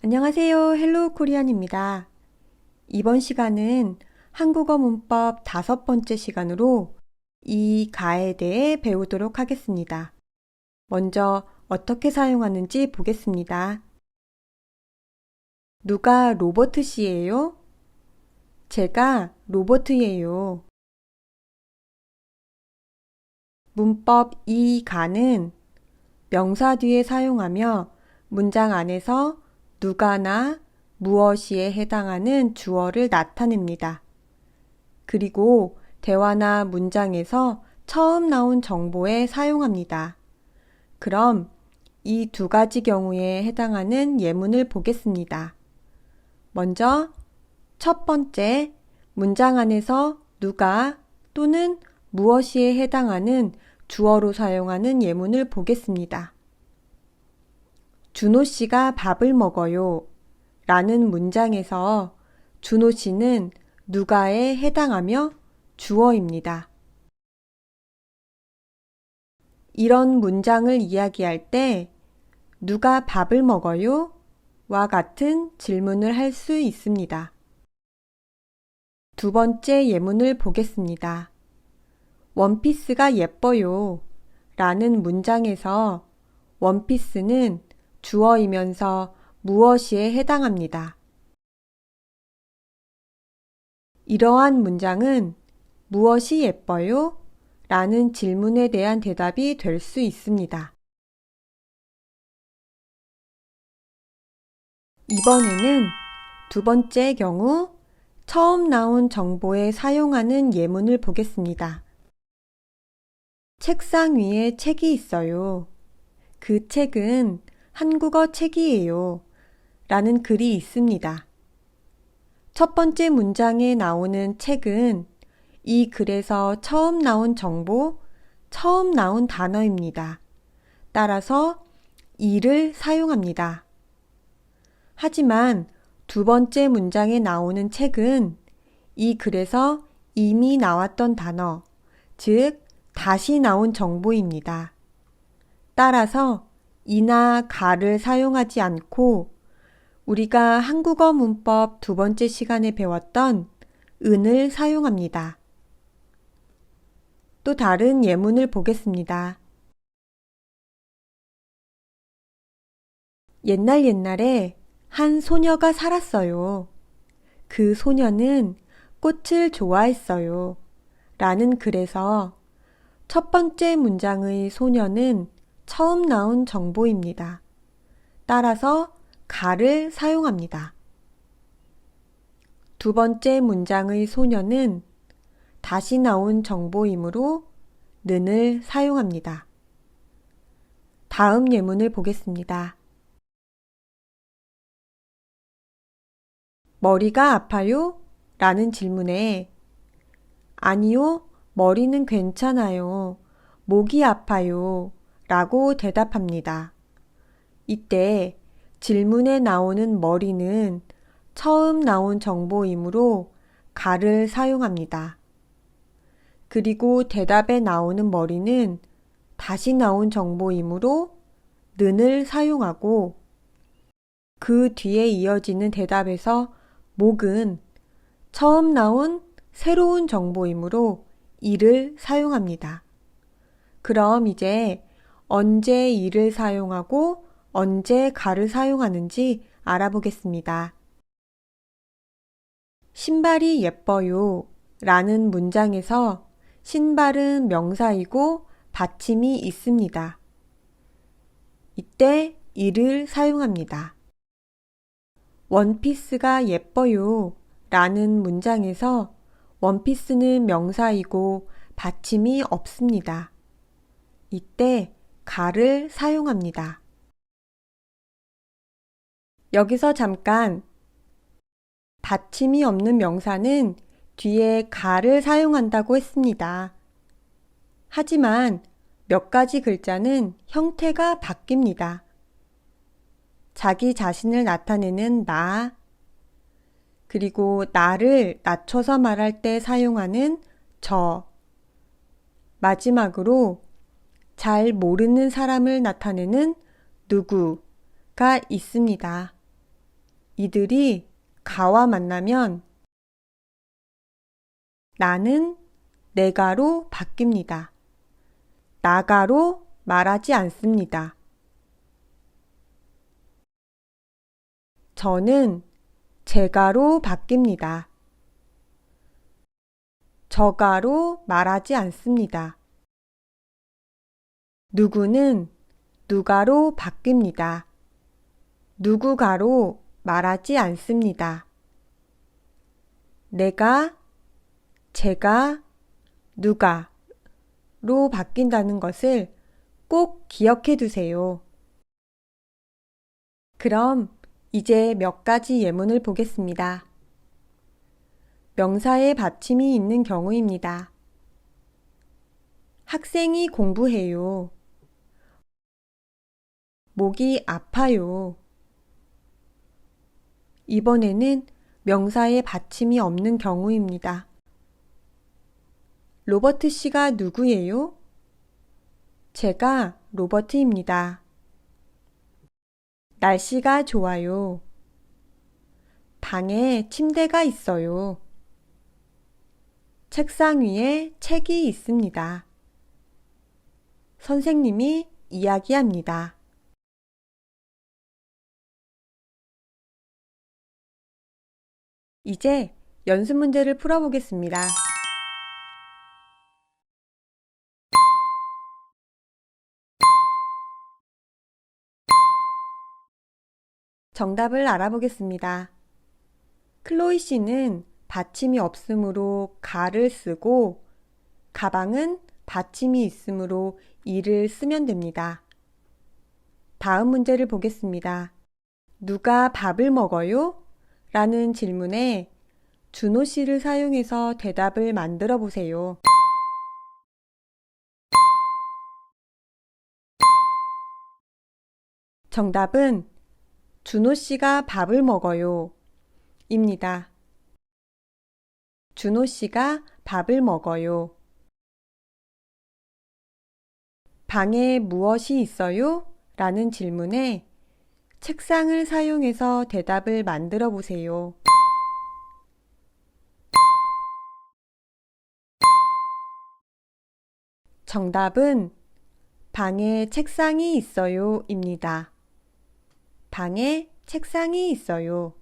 안녕하세요. 헬로우 코리안입니다. 이번 시간은 한국어 문법 5번째 시간으로 이 가에 대해 배우도록 하겠습니다. 먼저 어떻게 사용하는지 보겠습니다. 누가 로버트 씨예요? 제가 로버트예요. 문법 이 가는 명사 뒤에 사용하며 문장 안에서 누가나 무엇이에 해당하는 주어를 나타냅니다. 그리고 대화나 문장에서 처음 나온 정보에 사용합니다. 그럼 이 두 가지 경우에 해당하는 예문을 보겠습니다. 먼저 첫 번째, 문장 안에서 누가 또는 무엇이에 해당하는 주어로 사용하는 예문을 보겠습니다. 준호 씨가 밥을 먹어요 라는 문장에서 준호 씨는 누가에 해당하며 주어입니다. 이런 문장을 이야기할 때 누가 밥을 먹어요? 와 같은 질문을 할 수 있습니다. 두 번째 예문을 보겠습니다. 원피스가 예뻐요 라는 문장에서 원피스는 주어이면서 무엇이에 해당합니다. 이러한 문장은 무엇이 예뻐요? 라는 질문에 대한 대답이 될 수 있습니다. 이번에는 두 번째 경우 처음 나온 정보에 사용하는 예문을 보겠습니다. 책상 위에 책이 있어요. 그 책은 한국어 책이에요. 라는 글이 있습니다. 첫 번째 문장에 나오는 책은 이 글에서 처음 나온 정보, 처음 나온 단어입니다. 따라서 이를 사용합니다. 하지만 두 번째 문장에 나오는 책은 이 글에서 이미 나왔던 단어, 즉 다시 나온 정보입니다. 따라서 이나 가를 사용하지 않고 우리가 한국어 문법 두 번째 시간에 배웠던 은을 사용합니다. 또 다른 예문을 보겠습니다. 옛날에 한 소녀가 살았어요. 그 소녀는 꽃을 좋아했어요. 라는 글에서 첫 번째 문장의 소녀는 처음 나온 정보입니다. 따라서 가를 사용합니다. 두 번째 문장의 소녀는 다시 나온 정보이므로 는을 사용합니다. 다음 예문을 보겠습니다. 머리가 아파요? 라는 질문에 아니요, 머리는 괜찮아요. 목이 아파요. 라고 대답합니다. 이때 질문에 나오는 머리는 처음 나온 정보이므로 가를 사용합니다. 그리고 대답에 나오는 머리는 다시 나온 정보이므로 는을 사용하고 그 뒤에 이어지는 대답에서 목은 처음 나온 새로운 정보이므로 이를 사용합니다. 그럼 이제 언제 이를 사용하고 언제 가를 사용하는지 알아보겠습니다. 신발이 예뻐요 라는 문장에서 신발은 명사이고 받침이 있습니다. 이때 이를 사용합니다. 원피스가 예뻐요 라는 문장에서 원피스는 명사이고 받침이 없습니다. 이때 가를 사용합니다. 여기서 잠깐 받침이 없는 명사는 뒤에 가를 사용한다고 했습니다. 하지만 몇 가지 글자는 형태가 바뀝니다. 자기 자신을 나타내는 나, 그리고 나를 낮춰서 말할 때 사용하는 저, 마지막으로 잘 모르는 사람을 나타내는 누구가 있습니다. 이들이 가와 만나면 나는 내가로 바뀝니다. 나가로 말하지 않습니다. 저는 제가로 바뀝니다. 저가로 말하지 않습니다. 누구는 누가로 바뀝니다. 누구가로 말하지 않습니다. 내가, 제가, 누가로 바뀐다는 것을 꼭 기억해 두세요. 그럼 이제 몇 가지 예문을 보겠습니다. 명사의 받침이 있는 경우입니다. 학생이 공부해요. 목이 아파요. 이번에는 명사의 받침이 없는 경우입니다. 로버트 씨가 누구예요? 제가 로버트입니다. 날씨가 좋아요. 방에 침대가 있어요. 책상 위에 책이 있습니다. 선생님이 이야기합니다. 이제 연습 문제를 풀어보겠습니다. 정답을 알아보겠습니다. 클로이 씨는 받침이 없으므로 가를 쓰고 가방은 받침이 있으므로 이를 쓰면 됩니다. 다음 문제를 보겠습니다. 누가 밥을 먹어요? 라는 질문에 준호 씨를 사용해서 대답을 만들어 보세요. 정답은 준호 씨가 밥을 먹어요. 입니다. 준호 씨가 밥을 먹어요. 방에 무엇이 있어요? 라는 질문에 책상을 사용해서 대답을 만들어 보세요. 정답은 방에 책상이 있어요. 입니다. 방에 책상이 있어요.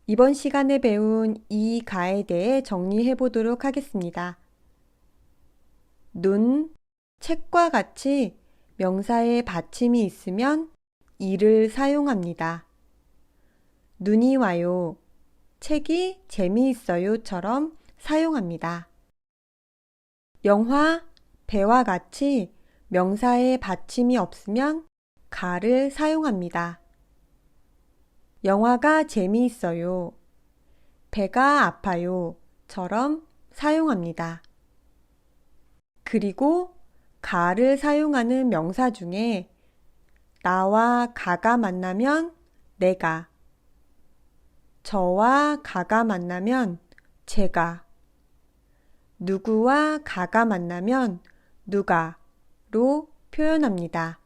이번 시간에 배운 이 가에 대해 정리해 보도록 하겠습니다. 눈, 책과 같이 명사의 받침이 있으면 이를 사용합니다. 눈이 와요. 책이 재미있어요처럼 사용합니다. 영화, 배와 같이 명사의 받침이 없으면 가를 사용합니다. 영화가 재미있어요. 배가 아파요처럼 사용합니다. 그리고 가를 사용하는 명사 중에 나와 가가 만나면 내가, 저와 가가 만나면 제가, 누구와 가가 만나면 누가로 표현합니다.